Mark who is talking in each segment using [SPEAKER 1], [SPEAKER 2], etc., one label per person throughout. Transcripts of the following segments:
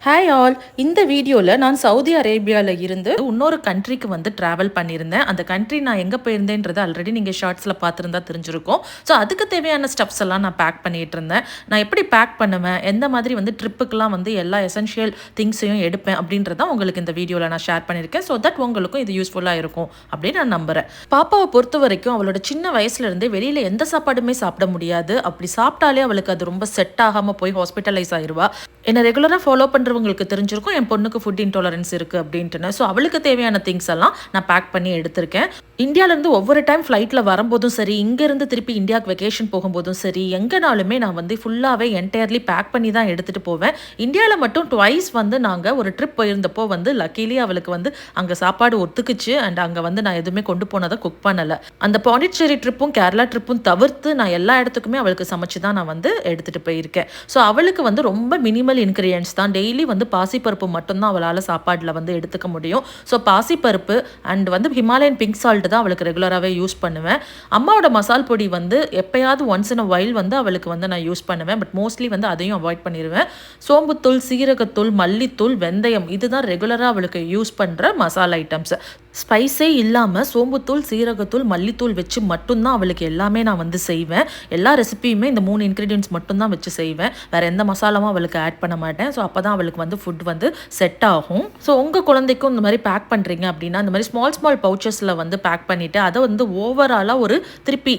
[SPEAKER 1] Hi all. இந்த வீடியோவில் நான் சவுதி அரேபியாவில் இருந்து இன்னொரு கண்ட்ரிக்கு வந்து ட்ராவல் பண்ணியிருந்தேன். அந்த கண்ட்ரி நான் எங்கே போயிருந்தேன்றது ஆல்ரெடி நீங்கள் ஷார்ட்ஸில் பார்த்துருந்தா தெரிஞ்சிருக்கும். ஸோ அதுக்கு தேவையான ஸ்டெப்ஸ் எல்லாம் நான் பேக் பண்ணிகிட்டு இருந்தேன். நான் எப்படி பேக் பண்ணுவேன், எந்த மாதிரி வந்து ட்ரிப்புக்கெலாம் வந்து எல்லா எசென்ஷியல் திங்ஸையும் எடுப்பேன் அப்படின்றத உங்களுக்கு இந்த வீடியோவில் நான் ஷேர் பண்ணியிருக்கேன். ஸோ தட் உங்களுக்கும் இது யூஸ்ஃபுல்லாக இருக்கும் அப்படின்னு நான் நம்புகிறேன். பாப்பாவை பொறுத்த வரைக்கும் அவளோட சின்ன வயசுலேருந்தே வெளியில் எந்த சாப்பாடுமே சாப்பிட முடியாது. அப்படி சாப்பிட்டாலே அவளுக்கு அது ரொம்ப செட் ஆகாமல் போய் ஹாஸ்பிட்டலைஸ் ஆயிடுவா. என்னை ரெகுலராக ஃபாலோ பண்ணுறவங்களுக்கு தெரிஞ்சிருக்கும் என் பொண்ணுக்கு ஃபுட் இன்டாலரன்ஸ் இருக்குது அப்படின்ட்டுன்னு. ஸோ அவளுக்கு தேவையான திங்ஸ் எல்லாம் நான் பேக் பண்ணி எடுத்திருக்கேன். இந்தியாவிலேருந்து ஒவ்வொரு டைம் ஃப்ளைட்டில் வரும்போதும் சரி, இங்கேருந்து திருப்பி இந்தியாவுக்கு வெக்கேஷன் போகும்போதும் சரி, எங்கேனாலுமே நான் வந்து ஃபுல்லாகவே என்டையர்லி பேக் பண்ணி தான் எடுத்துகிட்டு போவேன். இந்தியாவில் மட்டும் ட்வைஸ் வந்து நாங்கள் ஒரு ட்ரிப் போயிருந்தப்போ வந்து லக்கிலி அவளுக்கு வந்து அங்கே சாப்பாடு ஒத்துக்குச்சு. அண்ட் அங்கே வந்து நான் எதுவுமே கொண்டு போனதை குக் பண்ணலை. அந்த பாண்டிச்சேரி ட்ரிப்பும் கேரளா ட்ரிப்பும் தவிர்த்து நான் எல்லா இடத்துக்குமே அவளுக்கு சமைச்சு தான் நான் வந்து எடுத்துகிட்டு போயிருக்கேன். ஸோ அவளுக்கு வந்து ரொம்ப மினிமல் இன்கிரியன்ஸ் தான். டெய்லி வந்து பாசிப்பருப்பு மட்டும்தான் அவளால் சாப்பாட்டில் வந்து எடுத்துக்க முடியும். ஸோ பாசிப்பருப்பு அண்ட் வந்து ஹிமாலயன் பிங்க் சால்ட் தான் அவளுக்கு ரெகுலராகவே யூஸ் பண்ணுவேன். அம்மாவோட மசால் பொடி வந்து எப்பயாவது ஒன்ஸ் இன் அ வைல் வந்து அவளுக்கு வந்து நான் யூஸ் பண்ணுவேன். பட் மோஸ்ட்லி வந்து அதையும் அவாய்ட் பண்ணிடுவேன். சோம்புத்தூள், சீரகத்தூள், மல்லித்தூள், வெந்தயம் இதுதான் ரெகுலராக அவளுக்கு யூஸ் பண்ணுற மசாலா ஐட்டம்ஸ். ஸ்பைஸே இல்லாமல் சோம்புத்தூள், சீரகத்தூள், மல்லித்தூள் வச்சு மட்டும்தான் அவளுக்கு எல்லாமே நான் வந்து செய்வேன். எல்லா ரெசிபியுமே இந்த 3 இன்க்ரீடியன்ட்ஸ் மட்டும்தான் வச்சு செய்வேன். வேறு எந்த மசாலாவும் அவளுக்கு ஆட் பண்ண மாட்டேன். ஸோ அப்போ தான் அவளுக்கு வந்து ஃபுட் வந்து செட் ஆகும். ஸோ உங்கள் குழந்தைக்கும் இந்த மாதிரி பேக் பண்ணுறீங்க அப்படின்னா இந்த மாதிரி ஸ்மால் பவுச்சஸில் வந்து பேக் பண்ணிவிட்டு அதை வந்து ஓவராலாக திருப்பி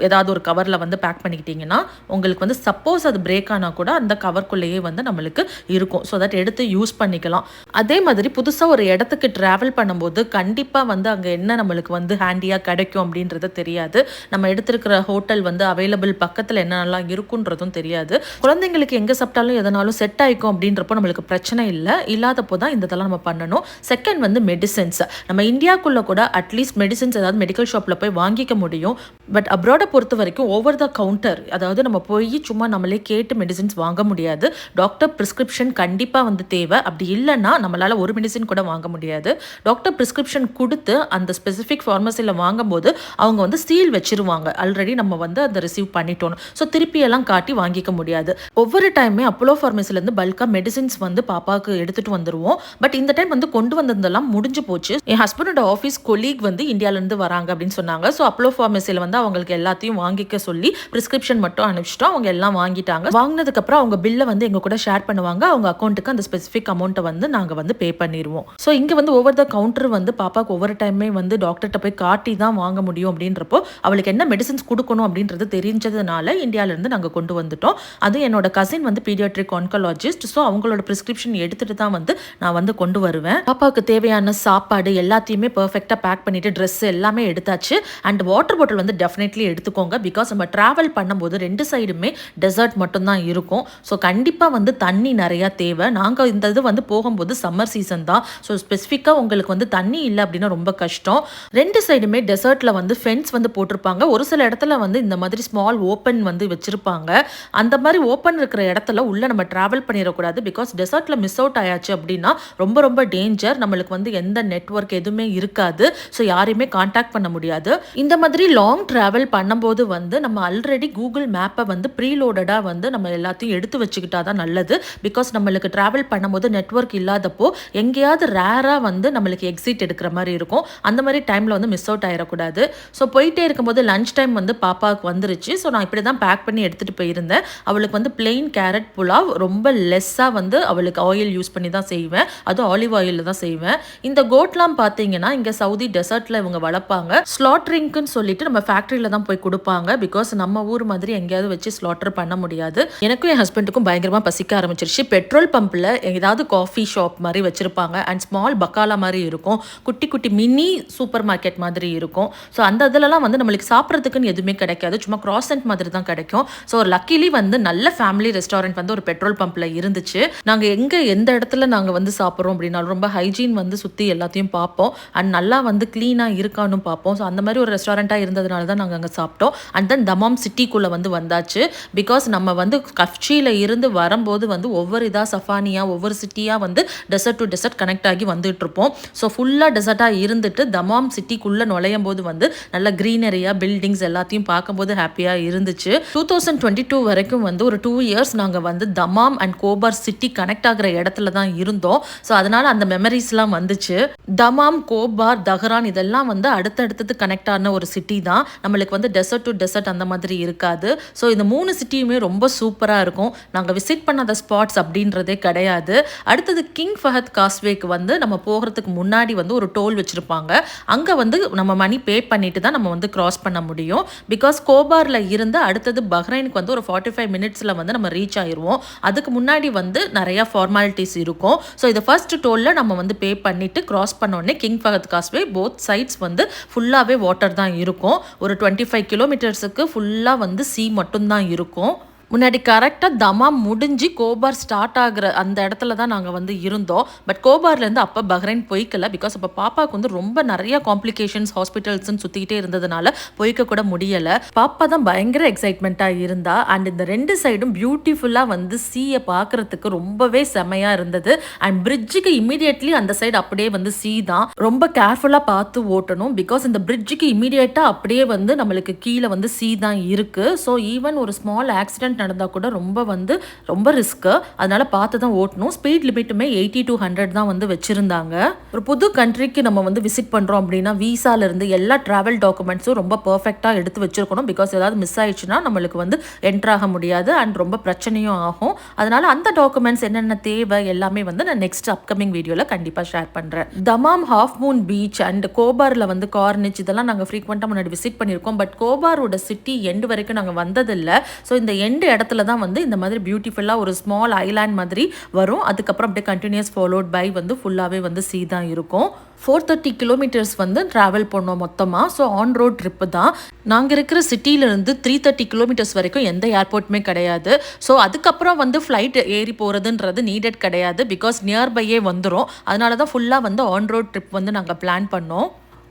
[SPEAKER 1] ஏதாவது ஒரு கவரில் வந்து பேக் பண்ணிக்கிட்டிங்கன்னா உங்களுக்கு வந்து சப்போஸ் அது பிரேக் ஆனால் கூட அந்த கவர்க்குள்ளேயே வந்து நம்மளுக்கு இருக்கும். ஸோ தட் எடுத்து யூஸ் பண்ணிக்கலாம். அதே மாதிரி புதுசாக ஒரு இடத்துக்கு ட்ராவல் பண்ணும்போது கண்டிப்பாக வந்து அங்கே என்ன நம்மளுக்கு வந்து ஹேண்டியாக கிடைக்கும் அப்படின்றது தெரியாது. நம்ம எடுத்திருக்கிற ஹோட்டல் வந்து அவைலபிள் பக்கத்தில் என்னென்னலாம் இருக்குன்றதும் தெரியாது. குழந்தைங்களுக்கு எங்கே சாப்பிட்டாலும் எதனாலும் செட் ஆகிக்கும் அப்படின்றப்போ நம்மளுக்கு பிரச்சனை இல்லை. இல்லாதப்போ தான் இந்த இதெல்லாம் நம்ம பண்ணணும். செகண்ட் வந்து மெடிசன்ஸ். நம்ம இந்தியாவுக்குள்ளே கூட அட்லீஸ்ட் மெடிசன்ஸ் ஏதாவது மெடிக்கல் ஷாப்பில் போய் வாங்கிக்க முடியும். பட் அப்ராடை பொறுத்த வரைக்கும் ஓவர் த கவுண்டர், அதாவது நம்ம போய் சும்மா நம்மளே கேட்டு மெடிசன்ஸ் வாங்க முடியாது. டாக்டர் ப்ரிஸ்கிரிப்ஷன் கண்டிப்பாக வந்து தேவை. அப்படி இல்லைன்னா நம்மளால் ஒரு மெடிசன் கூட வாங்க முடியாது. டாக்டர் ப்ரிஸ்கிரிப்ஷன் கொடுத்து அந்த ஸ்பெசிஃபிக் ஃபார்மசியில் வாங்கும்போது அவங்க வந்து சீல் வச்சிருவாங்க. ஆல்ரெடி நம்ம வந்து அதை ரிசீவ் பண்ணிட்டோம். ஸோ திருப்பியெல்லாம் காட்டி வாங்கிக்க முடியாது. ஒவ்வொரு டைமே அப்போலோ ஃபார்மசிலேருந்து பல்காக மெடிசின்ஸ் வந்து பாப்பாவுக்கு எடுத்துகிட்டு வந்துடுவோம். பட் இந்த டைம் வந்து கொண்டு வந்ததெல்லாம் முடிஞ்சு போச்சு. என் ஹஸ்பண்டோட ஆஃபீஸ் கொலீக் வந்து இந்தியாவிலேருந்து வராங்க அப்படின்னு சொன்னாங்க. ஸோ அப்போலோ ஃபார்மசியில் வந்து அவங்களுக்கு எல்லாத்தையும் வாங்கிக்க சொல்லி ப்ரிஸ்கிரிப்ஷன் மட்டும் அனுப்பிச்சிட்டோம். அவங்க எல்லாம் வாங்கிட்டாங்க. வாங்கினதுக்கப்புறம் அவங்க பில்லை வந்து எங்கள் கூட ஷேர் பண்ணுவாங்க. அவங்க அக்கௌண்ட்டுக்கு அந்த ஸ்பெசிஃபிக் அமௌண்ட்டை வந்து நாங்கள் வந்து பே பண்ணிடுவோம். ஸோ இங்கே வந்து ஓவர் த கவுண்டர் வந்து பாப்பாவுக்கு ஒவ்வொரு டைமே வந்து டாக்டர்கிட்ட போய் காட்டி தான் வாங்க முடியும். அப்படின்றப்போ அவளுக்கு என்ன மெடிசன்ஸ் கொடுக்கணும் அப்படின்றது தெரிஞ்சதுனால இந்தியாவிலேருந்து நாங்கள் கொண்டு வந்துட்டோம். அது என்னோட கசின் வந்து பீடியாட்ரிக் ஆன்காலஜிஸ்ட். ஸோ அவங்களோட ப்ரிஸ்கிரிப்ஷன் எடுத்துகிட்டு தான் வந்து நான் வந்து கொண்டு வருவேன். பாப்பாவுக்கு தேவையான சாப்பாடு எல்லாத்தையுமே பர்ஃபெக்டாக பேக் பண்ணிவிட்டு ட்ரெஸ் எல்லாமே எடுத்தாச்சு. அண்ட் வாட்டர் பாட்டில் வந்து டெஃபினெட்லி எடுத்துக்கோங்க. பிகாஸ் நம்ம ட்ராவல் பண்ணும்போது 2 சைடுமே டெசர்ட் மட்டும்தான் இருக்கும். ஸோ கண்டிப்பாக வந்து தண்ணி நிறையா தேவை. நாங்கள் இந்த இது வந்து போகும்போது சம்மர் சீசன் தான். ஸோ ஸ்பெசிஃபிக்காக உங்களுக்கு வந்து தண்ணி இல்லை அப்படின்னா ரொம்ப கஷ்டம். 2 சைடுமே டெசர்ட்டில் வந்து ஃபென்ஸ் வந்து போட்டிருப்பாங்க. ஒரு சில இடத்துல வந்து இந்த மாதிரி ஸ்மால் ஓப்பன் வந்து வச்சுருப்பாங்க. அந்த மாதிரி ஓப்பன் இருக்கிற இடத்துல உள்ளே நம்ம ட்ராவல் பண்ணிடக்கூடாது. பிகாஸ் டெசர்ட்டில் மிஸ் அவுட் ஆயாச்சு அப்படின்னா ரொம்ப ரொம்ப டேஞ்சர். நம்மளுக்கு வந்து எந்த நெட்வொர்க் எதுவுமே இருக்காது. ஸோ யாரையுமே கான்டாக்ட் பண்ண முடியாது. இந்த மாதிரி லாங் ட்ராவல் பண்ணும்போது வந்து நம்ம ஆல்ரெடி கூகுள் மேப்பை வந்து ப்ரீலோடடாக வந்து நம்ம எல்லாத்தையும் எடுத்து வச்சுக்கிட்டா தான் நல்லது. பிகாஸ் நம்மளுக்கு ட்ராவல் பண்ணும்போது நெட்வொர்க் இல்லாதப்போ எங்கேயாவது ரேராக வந்து நம்மளுக்கு எக்ஸிட் எடுக்கிற மாதிரி இருக்கும். அந்த மாதிரி டைமில் வந்து மிஸ் அவுட் ஆகிடக்கூடாது. ஸோ போயிட்டே இருக்கும்போது லஞ்ச் டைம் வந்து பாப்பாவுக்கு வந்துருச்சு. ஸோ நான் இப்படி தான் பேக் பண்ணி எடுத்துகிட்டு போயிருந்தேன். அவளுக்கு வந்து பிளெயின் கேரட் புலாவ் ரொம்ப லெஸ்ஸாக வந்து அவளுக்கு ஆயில் யூஸ் பண்ணி தான் செய்வேன். அதுவும் ஆலிவ் ஆயிலில் தான் செய்வேன். இந்த கோட்லாம் பார்த்தீங்கன்னா இங்கே சவுதி டெசர்ட்டில் இவங்க வளர்ப்பாங்க. ஸ்லாட்ரிங்க்குன்னு சொல்லிட்டு நம்ம ஃபேக்ட்ரியில் தான் போய் கொடுப்பாங்க. பிகாஸ் நம்ம ஊர் மாதிரி எங்கேயாவது வச்சு ஸ்லாட்டர் பண்ண முடியாது. எனக்கும் என் ஹஸ்பண்டுக்கும் பயங்கரமாக பசிக்க ஆரம்பிச்சிருச்சு. பெட்ரோல் பம்பில் ஏதாவது காஃபி ஷாப் மாதிரி வச்சுருப்பாங்க. அண்ட் ஸ்மால் பக்காலா மாதிரி இருக்கும். குட்டி குட்டி மினி சூப்பர் மார்க்கெட் மாதிரி இருக்கும். ஸோ அந்த இதிலலாம் வந்து நம்மளுக்கு சாப்பிட்றதுக்குன்னு எதுவுமே கிடைக்காது. சும்மா கிராசன்ட் மாதிரி தான் கிடைக்கும். ஸோ லக்கிலி வந்து நல்ல ஃபேமிலி ரெஸ்டாரண்ட் வந்து ஒரு பெட்ரோல் பம்பில் இருந்துச்சு. நாங்கள் எந்த இடத்துல நாங்கள் வந்து சாப்பிட்றோம் அப்படின்னாலும் ரொம்ப ஹைஜீன் வந்து சுற்றி எல்லாத்தையும் பார்ப்போம். அண்ட் நல்லா வந்து க்ளீனாக இருக்கான்னு பார்ப்போம். ஸோ அந்த மாதிரி ஒரு ரெஸ்டாரண்ட்டாக இருந்ததுனால தான் நாங்கள் அங்கே சாப்பிட்டோம். அண்ட் தென் தமாம் சிட்டிக்குள்ளே வந்து வந்தாச்சு. பிகாஸ் நம்ம வந்து கஃப்சியில் இருந்து வரும்போது வந்து ஒவ்வொரு இதாக சஃபானியாக ஒவ்வொரு சிட்டியாக வந்து டெசர்ட் டு டெசர்ட் கனெக்ட் ஆகி வந்துட்டு இருப்போம். ஸோ ஃபுல்லாக டெசர்ட்டாக எக்ஸைட்மெண்ட்டாக இருந்துட்டு தமாம் சிட்டிக்குள்ளே நுழையும் போது வந்து நல்ல க்ரீனரியாக பில்டிங்ஸ் எல்லாத்தையும் பார்க்கும்போது ஹாப்பியாக இருந்துச்சு. 2022 வரைக்கும் வந்து ஒரு 2 இயர்ஸ் நாங்கள் வந்து தமாம் அண்ட் கோபார் சிட்டி கனெக்ட் ஆகிற இடத்துல தான் இருந்தோம். ஸோ அதனால் அந்த மெமரிஸ்லாம் வந்துச்சு. தமாம், கோபார், தஹரான் இதெல்லாம் வந்து அடுத்தடுத்தது கனெக்ட் ஆன ஒரு சிட்டி தான். நம்மளுக்கு வந்து டெசர்ட் டு டெசர்ட் அந்த மாதிரி இருக்காது. ஸோ இந்த 3 சிட்டியுமே ரொம்ப சூப்பராக இருக்கும். நாங்கள் விசிட் பண்ணாத ஸ்பாட்ஸ் அப்படின்றதே கிடையாது. அடுத்தது கிங் ஃபஹத் காஸ்வேக்கு வந்து நம்ம போகிறதுக்கு முன்னாடி வந்து ஒரு டோல் வச்சுருப்பாங்க. அங்கே வந்து நம்ம மணி பே பண்ணிட்டு தான் நம்ம வந்து கிராஸ் பண்ண முடியும். பிகாஸ் கோபாரில் இருந்து அடுத்தது பஹ்ரைனுக்கு வந்து ஒரு 45 மினிட்ஸில் வந்து நம்ம ரீச் ஆயிடுவோம். அதுக்கு முன்னாடி வந்து நிறையா ஃபார்மாலிட்டிஸ் இருக்கும். ஸோ இது ஃபர்ஸ்ட் டோலில் நம்ம வந்து பே பண்ணிவிட்டு கிராஸ் பண்ணோடனே King Fahd Causeway both sides வந்து ஃபுல்லாகவே வாட்டர் தான் இருக்கும். ஒரு 25 கிலோமீட்டர்ஸுக்கு ஃபுல்லாக வந்து சீ மட்டும்தான் இருக்கும். முன்னாடி கரெக்டாக தமாம் முடிஞ்சு கோபார் ஸ்டார்ட் ஆகிற அந்த இடத்துல தான் நாங்கள் வந்து இருந்தோம். பட் கோபார்லேருந்து அப்போ பஹ்ரைன் போய்க்கல. பிகாஸ் அப்போ பாப்பாவுக்கு வந்து ரொம்ப நிறைய காம்ப்ளிகேஷன்ஸ் ஹாஸ்பிட்டல்ஸ்ன்னு சுற்றிக்கிட்டே இருந்ததுனால போய்க்க கூட முடியலை. பாப்பா தான் பயங்கர எக்ஸைட்மெண்ட்டாக இருந்தா. அண்ட் இந்த 2 சைடும் பியூட்டிஃபுல்லாக வந்து சீயை பார்க்குறதுக்கு ரொம்பவே செமையாக இருந்தது. அண்ட் பிரிட்ஜுக்கு இமீடியட்லி அந்த சைடு அப்படியே வந்து சீ தான். ரொம்ப கேர்ஃபுல்லாக பார்த்து ஓட்டணும். பிகாஸ் இந்த பிரிட்ஜுக்கு இமீடியட்டாக அப்படியே வந்து நம்மளுக்கு கீழே வந்து சீ தான் இருக்குது. ஸோ ஈவன் ஒரு ஸ்மால் ஆக்சிடென்ட் நடந்தால் கூட ரொம்ப ரிஸ்க்கு. அதனால் பார்த்து தான் ஓட்டணும். ஸ்பீட் லிமிட்டுமே 80 to 100 தான் வந்து வச்சுருந்தாங்க. ஒரு புது கண்ட்ரிக்கு நம்ம வந்து விசிட் பண்ணுறோம் அப்படின்னா வீசாலேருந்து எல்லா ட்ராவல் டாக்குமெண்ட்ஸும் ரொம்ப பர்ஃபெக்டாக எடுத்து வச்சுருக்கணும். பிகாஸ் ஏதாவது மிஸ் ஆயிடுச்சுன்னா நம்மளுக்கு வந்து என்ட்ராக முடியாது அண்ட் ரொம்ப பிரச்சனையும் ஆகும். அதனால் அந்த டாக்குமெண்ட்ஸ் என்னென்ன தேவை எல்லாமே வந்து நான் நெக்ஸ்ட் அப்கமிங் வீடியோவில் கண்டிப்பாக ஷேர் பண்ணுறேன். தமாம், ஹாஃப் மூன் பீச் அண்ட் கோபாரில் வந்து கார்னிச் இதெல்லாம் நாங்கள் ஃப்ரீக்வெண்ட்டாக முன்னாடி விசிட் பண்ணியிருக்கோம். பட் கோபாரோட சிட்டி எண்டு வரைக்கும் நாங்கள் வந்ததில்லை. ஸோ இந்த எண்டு இடத்துல தான் வந்து இந்த மாதிரி பியூட்டிஃபுல்லாக ஒரு ஸ்மால் ஐலாண்ட் மாதிரி வரும். அதுக்கப்புறம் அப்படியே கண்டினியூஸ் ஃபாலோட் பை வந்து ஃபுல்லாகவே வந்து சீ தான் இருக்கும். 430 கிலோமீட்டர்ஸ் வந்து ட்ராவல் பண்ணோம் மொத்தமாக. ஸோ ஆன் ரோட் ட்ரிப்பு தான். நாங்கள் இருக்கிற சிட்டியிலேருந்து 330 கிலோமீட்டர்ஸ் வரைக்கும் எந்த ஏர்போர்ட்டுமே கிடையாது. ஸோ அதுக்கப்புறம் வந்து ஃப்ளைட் ஏறி போகிறதுன்றது நீடட் கிடையாது. பிகாஸ் நியர்பையே வந்துடும். அதனால தான் ஃபுல்லாக வந்து ஆன் ரோட் ட்ரிப் வந்து நாங்கள் பிளான் பண்ணோம்.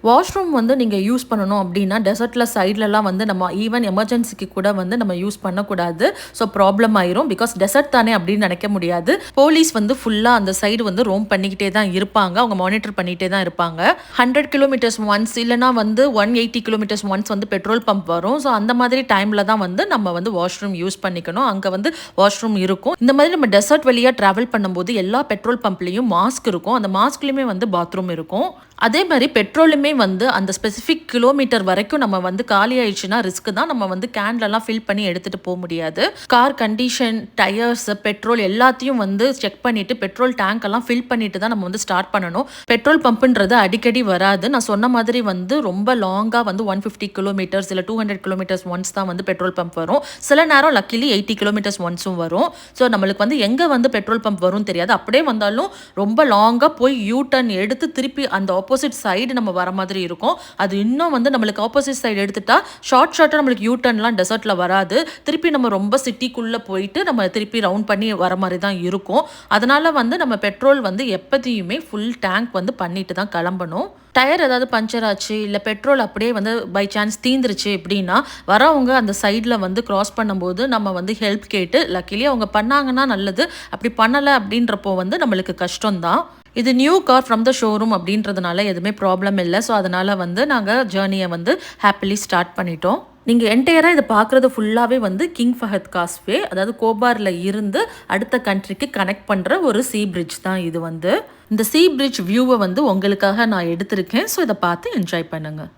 [SPEAKER 1] வாஷ்ரூம் வந்து நீங்கள் யூஸ் பண்ணணும் அப்படின்னா டெசர்ட்டில் சைட்லலாம் வந்து நம்ம ஈவன் எமர்ஜென்சிக்கு கூட வந்து நம்ம யூஸ் பண்ணக்கூடாது. ஸோ ப்ராப்ளம் ஆயிரும். பிகாஸ் டெசர்ட் தானே அப்படின்னு நினைக்க முடியாது. போலீஸ் வந்து ஃபுல்லாக அந்த சைடு வந்து ரோம் பண்ணிக்கிட்டே தான் இருப்பாங்க. அவங்க மானிட்டர் பண்ணிகிட்டே தான் இருப்பாங்க. 100 கிலோமீட்டர்ஸ் ஒன்ஸ் இல்லைனா வந்து 180 கிலோமீட்டர்ஸ் ஒன்ஸ் வந்து பெட்ரோல் பம்ப் வரும். ஸோ அந்த மாதிரி டைமில் தான் வந்து நம்ம வந்து வாஷ்ரூம் யூஸ் பண்ணிக்கணும். அங்கே வந்து வாஷ்ரூம் இருக்கும். இந்த மாதிரி நம்ம டெசர்ட் வழியாக ட்ராவல் பண்ணும்போது எல்லா பெட்ரோல் பம்ப்லேயும் மாஸ்க் இருக்கும். அந்த மாஸ்க்லேயுமே வந்து பாத்ரூம் இருக்கும். அதே மாதிரி பெட்ரோலுமே வந்து அந்த ஸ்பெசிஃபிக் கிலோமீட்டர் வரைக்கும் நம்ம வந்து காலி ஆயிடுச்சுன்னா ரிஸ்க் தான். நம்ம வந்து கேன்லலாம் ஃபில் பண்ணி எடுத்துகிட்டு போக முடியாது. கார் கண்டிஷன், டயர்ஸ், பெட்ரோல் எல்லாத்தையும் வந்து செக் பண்ணிவிட்டு பெட்ரோல் டேங்க் எல்லாம் ஃபில் பண்ணிட்டு தான் நம்ம வந்து ஸ்டார்ட் பண்ணணும். பெட்ரோல் பம்புன்றது அடிக்கடி வராது. நான் சொன்ன மாதிரி வந்து ரொம்ப லாங்காக வந்து 150 கிலோமீட்டர்ஸ் இல்லை 200 கிலோமீட்டர்ஸ் ஒன்ஸ் தான் வந்து பெட்ரோல் பம்ப் வரும். சில நேரம் லக்கிலி 80 கிலோமீட்டர்ஸ் ஒன்ஸும் வரும். ஸோ நம்மளுக்கு வந்து எங்கே வந்து பெட்ரோல் பம்ப் வரும் தெரியாது. அப்படியே வந்தாலும் ரொம்ப லாங்காக போய் யூ டர்ன் எடுத்து திருப்பி அந்த ஆப்போசிட் சைடு நம்ம வர மாதிரி இருக்கும். அது இன்னும் வந்து நம்மளுக்கு ஆப்போசிட் சைடு எடுத்துட்டா ஷார்ட்டாக நம்மளுக்கு யூ டர்ன்லாம் டெசர்ட்டில் வராது. திருப்பி நம்ம ரொம்ப சிட்டிக்குள்ளே போயிட்டு நம்ம திருப்பி ரவுண்ட் பண்ணி வர மாதிரி தான் இருக்கும். அதனால் வந்து நம்ம பெட்ரோல் வந்து எப்போதையுமே ஃபுல் டேங்க் வந்து பண்ணிட்டு தான் கிளம்பணும். டயர் ஏதாவது பஞ்சர் ஆச்சு இல்லை பெட்ரோல் அப்படியே வந்து பை சான்ஸ் தீந்துருச்சு அப்படின்னா வரவங்க அந்த சைடில் வந்து கிராஸ் பண்ணும்போது நம்ம வந்து ஹெல்ப் கேட்டு லக்கிலி அவங்க பண்ணாங்கன்னா நல்லது. அப்படி பண்ணலை அப்படின்றப்போ வந்து நம்மளுக்கு கஷ்டம்தான். இது new car from the showroom அப்படின்றதுனால எதுவுமே ப்ராப்ளம் இல்லை. ஸோ அதனால் வந்து நாங்கள் ஜேர்னியை வந்து ஹாப்பிலி ஸ்டார்ட் பண்ணிட்டோம். நீங்கள் என்டையராக இதை பார்க்குறது ஃபுல்லாகவே வந்து கிங் ஃபஹத் காஸ்வே, அதாவது கோபாரில் இருந்து அடுத்த கண்ட்ரிக்கு கனெக்ட் பண்ணுற ஒரு சீ பிரிட்ஜ் தான் இது வந்து. இந்த சீ பிரிட்ஜ் வியூவை வந்து உங்களுக்காக நான் எடுத்திருக்கேன். ஸோ இதை பார்த்து என்ஜாய் பண்ணுங்கள்.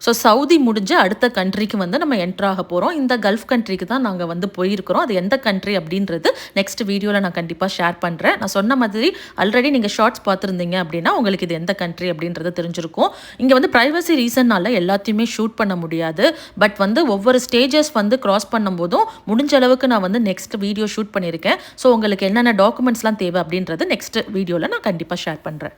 [SPEAKER 1] ஸோ சவுதி முடிஞ்சு அடுத்த கண்ட்ரிக்கு வந்து நம்ம என்ட்ரு ஆக போகிறோம். இந்த கல்ஃப் கண்ட்ரிக்கு தான் நாங்கள் வந்து போயிருக்கிறோம். அது எந்த கண்ட்ரி அப்படின்றது நெக்ஸ்ட் வீடியோவில் நான் கண்டிப்பாக ஷேர் பண்ணுறேன். நான் சொன்ன மாதிரி ஆல்ரெடி நீங்கள் ஷார்ட்ஸ் பார்த்துருந்தீங்க அப்படின்னா உங்களுக்கு இது எந்த கண்ட்ரி அப்படின்றது தெரிஞ்சிருக்கும். இங்கே வந்து ப்ரைவசி ரீசன்னால எல்லாத்தையுமே ஷூட் பண்ண முடியாது. பட் வந்து ஒவ்வொரு ஸ்டேஜஸ் வந்து கிராஸ் பண்ணும்போதும் முடிஞ்ச அளவுக்கு நான் வந்து நெக்ஸ்ட் வீடியோ ஷூட் பண்ணியிருக்கேன். ஸோ உங்களுக்கு என்னென்ன டாக்குமெண்ட்ஸ்லாம் தேவை அப்படின்றது நெக்ஸ்ட் வீடியோவில் நான் கண்டிப்பாக ஷேர் பண்ணுறேன்.